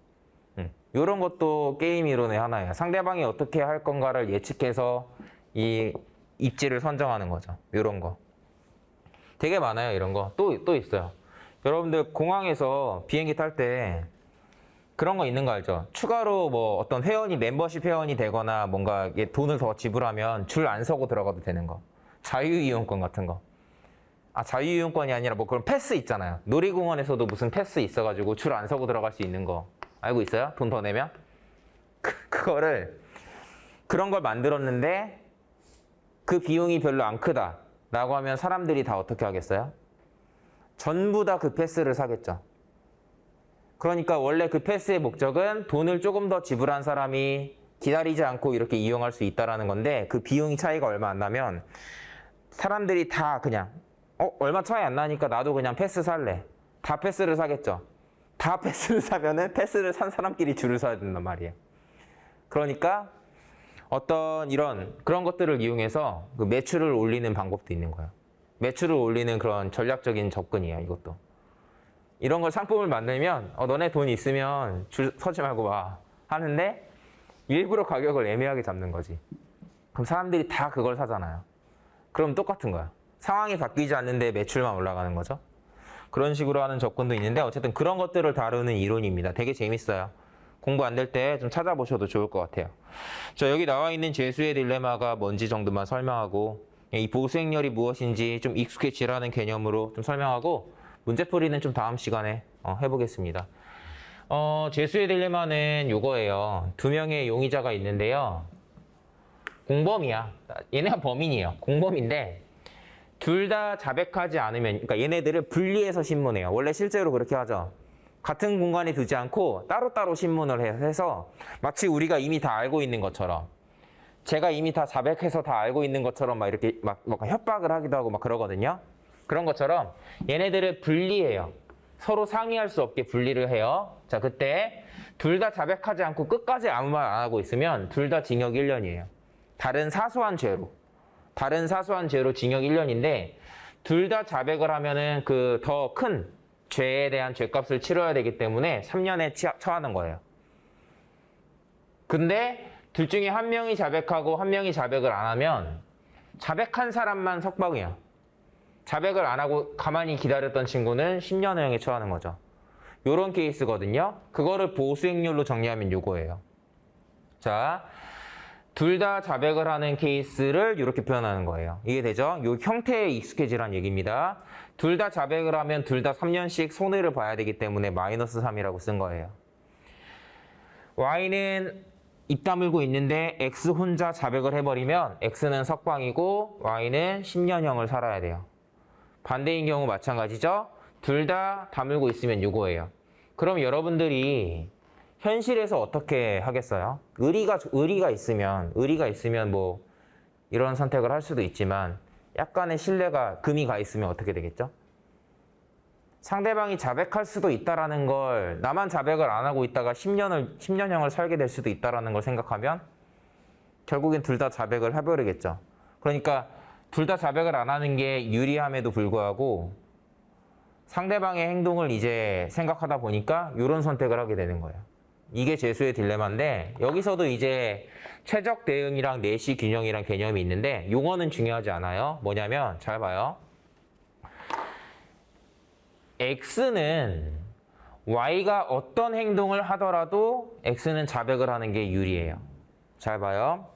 이런 것도 게임 이론의 하나예요. 상대방이 어떻게 할 건가를 예측해서 이 입지를 선정하는 거죠. 이런 거. 되게 많아요, 이런 거. 또 있어요. 여러분들 공항에서 비행기 탈 때 그런 거 있는 거 알죠? 추가로 뭐 어떤 회원이 멤버십 회원이 되거나 뭔가 돈을 더 지불하면 줄 안 서고 들어가도 되는 거. 자유이용권 같은 거. 아, 자유이용권이 아니라 뭐 그런 패스 있잖아요. 놀이공원에서도 무슨 패스 있어가지고 줄 안 서고 들어갈 수 있는 거. 알고 있어요? 돈 더 내면? 그거를 그런 걸 만들었는데 그 비용이 별로 안 크다 라고 하면 사람들이 다 어떻게 하겠어요? 전부 다 그 패스를 사겠죠. 그러니까 원래 그 패스의 목적은 돈을 조금 더 지불한 사람이 기다리지 않고 이렇게 이용할 수 있다는 건데 그 비용이 차이가 얼마 안 나면 사람들이 다 그냥 얼마 차이 안 나니까 나도 그냥 패스 살래. 다 패스를 사겠죠. 다 패스를 사면은 패스를 산 사람끼리 줄을 서야 된단 말이에요. 그러니까 어떤 그런 것들을 이용해서 그 매출을 올리는 방법도 있는 거예요. 매출을 올리는 그런 전략적인 접근이에요, 이것도. 이런 걸 상품을 만들면 너네 돈 있으면 줄 서지 말고 와 하는데 일부러 가격을 애매하게 잡는 거지. 그럼 사람들이 다 그걸 사잖아요. 그럼 똑같은 거야. 상황이 바뀌지 않는데 매출만 올라가는 거죠. 그런 식으로 하는 접근도 있는데 어쨌든 그런 것들을 다루는 이론입니다. 되게 재밌어요. 공부 안 될 때 좀 찾아보셔도 좋을 것 같아요. 자, 여기 나와 있는 재수의 딜레마가 뭔지 정도만 설명하고 이 보수행렬이 무엇인지 좀 익숙해지라는 개념으로 좀 설명하고 문제풀이는 좀 다음 시간에 해보겠습니다. 재수의 딜레마는 요거예요. 두 명의 용의자가 있는데요. 공범이야. 얘네가 범인이에요. 공범인데 둘 다 자백하지 않으면, 그러니까 얘네들을 분리해서 신문해요. 원래 실제로 그렇게 하죠. 같은 공간에 두지 않고 따로따로 신문을 해서 마치 우리가 이미 다 알고 있는 것처럼 제가 이미 다 자백해서 다 알고 있는 것처럼 막 이렇게 막 협박을 하기도 하고 막 그러거든요. 그런 것처럼 얘네들을 분리해요. 서로 상의할 수 없게 분리를 해요. 자, 그때 둘 다 자백하지 않고 끝까지 아무 말 안 하고 있으면 둘 다 징역 1년이에요. 다른 사소한 죄로 징역 1년인데 둘 다 자백을 하면은 그 더 큰 죄에 대한 죄값을 치러야 되기 때문에 3년에 처하는 거예요. 근데 둘 중에 한 명이 자백하고 한 명이 자백을 안 하면 자백한 사람만 석방이야. 자백을 안 하고 가만히 기다렸던 친구는 10년형에 처하는 거죠. 요런 케이스거든요. 그거를 보수행렬로 정리하면 요거예요. 자, 둘 다 자백을 하는 케이스를 이렇게 표현하는 거예요. 이해되죠? 요 형태에 익숙해지란 얘기입니다. 둘 다 자백을 하면 둘 다 3년씩 손해를 봐야 되기 때문에 마이너스 3이라고 쓴 거예요. Y는 입 다물고 있는데 X 혼자 자백을 해버리면 X는 석방이고 Y는 10년형을 살아야 돼요. 반대인 경우 마찬가지죠? 둘 다 다물고 있으면 요거예요. 그럼 여러분들이 현실에서 어떻게 하겠어요? 의리가 있으면 뭐 이런 선택을 할 수도 있지만 약간의 신뢰가 금이 가 있으면 어떻게 되겠죠? 상대방이 자백할 수도 있다라는 걸 나만 자백을 안 하고 있다가 10년형을 살게 될 수도 있다라는 걸 생각하면 결국엔 둘 다 자백을 해버리겠죠. 그러니까 둘 다 자백을 안 하는 게 유리함에도 불구하고 상대방의 행동을 이제 생각하다 보니까 이런 선택을 하게 되는 거예요. 이게 재수의 딜레마인데 여기서도 이제 최적 대응이랑 내시 균형이랑 개념이 있는데 용어는 중요하지 않아요. 뭐냐면 잘 봐요. X는 Y가 어떤 행동을 하더라도 X는 자백을 하는 게 유리해요. 잘 봐요.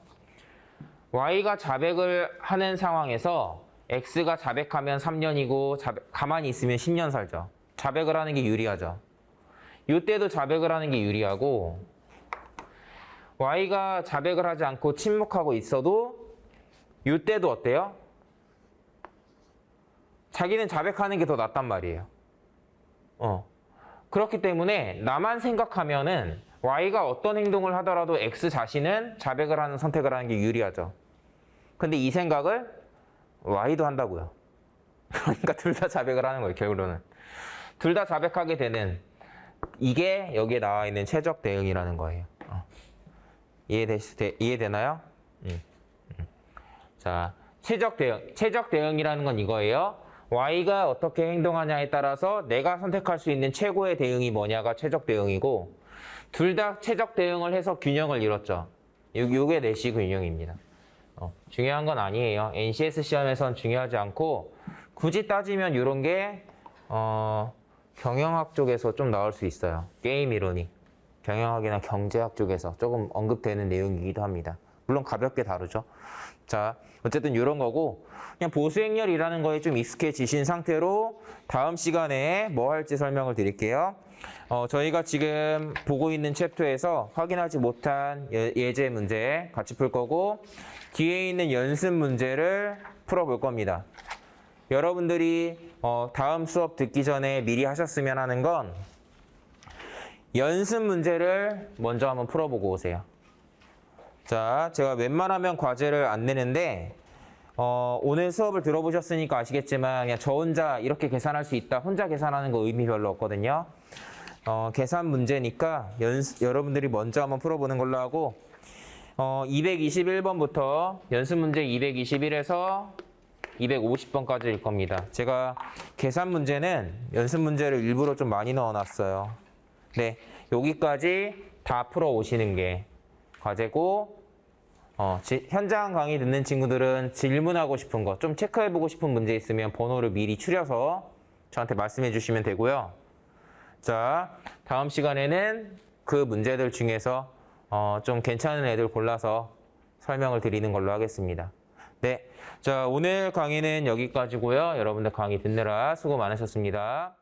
Y가 자백을 하는 상황에서 X가 자백하면 3년이고 가만히 있으면 10년 살죠. 자백을 하는 게 유리하죠. 이때도 자백을 하는 게 유리하고 Y가 자백을 하지 않고 침묵하고 있어도 이때도 어때요? 자기는 자백하는 게 더 낫단 말이에요. 그렇기 때문에 나만 생각하면은 Y가 어떤 행동을 하더라도 X 자신은 자백을 하는 선택을 하는 게 유리하죠. 근데 이 생각을 Y도 한다고요. 그러니까 둘 다 자백을 하는 거예요, 결론은. 둘 다 자백하게 되는 이게 여기에 나와 있는 최적 대응이라는 거예요. 이해되나요? 자, 최적 대응이라는 건 이거예요. Y가 어떻게 행동하냐에 따라서 내가 선택할 수 있는 최고의 대응이 뭐냐가 최적 대응이고 둘 다 최적 대응을 해서 균형을 이뤘죠. 이게 내시 균형입니다. 중요한 건 아니에요. NCS 시험에선 중요하지 않고 굳이 따지면 이런 게 경영학 쪽에서 좀 나올 수 있어요. 게임 이론이. 경영학이나 경제학 쪽에서 조금 언급되는 내용이기도 합니다. 물론 가볍게 다루죠. 자, 어쨌든 이런 거고 그냥 보수행렬이라는 거에 좀 익숙해지신 상태로 다음 시간에 뭐 할지 설명을 드릴게요. 저희가 지금 보고 있는 챕터에서 확인하지 못한 예제 문제 같이 풀 거고 뒤에 있는 연습 문제를 풀어볼 겁니다. 여러분들이 다음 수업 듣기 전에 미리 하셨으면 하는 건 연습 문제를 먼저 한번 풀어보고 오세요. 자, 제가 웬만하면 과제를 안 내는데 오늘 수업을 들어보셨으니까 아시겠지만 그냥 저 혼자 이렇게 계산할 수 있다. 혼자 계산하는 거 의미 별로 없거든요. 계산 문제니까 여러분들이 먼저 한번 풀어보는 걸로 하고 221번부터 연습 문제 221에서 250번까지일 겁니다. 제가 계산 문제는 연습 문제를 일부러 좀 많이 넣어놨어요. 네, 여기까지 다 풀어 오시는 게 과제고 현장 강의 듣는 친구들은 질문하고 싶은 거 좀 체크해보고 싶은 문제 있으면 번호를 미리 추려서 저한테 말씀해 주시면 되고요. 자, 다음 시간에는 그 문제들 중에서 좀 괜찮은 애들 골라서 설명을 드리는 걸로 하겠습니다. 네, 자, 오늘 강의는 여기까지고요. 여러분들 강의 듣느라 수고 많으셨습니다.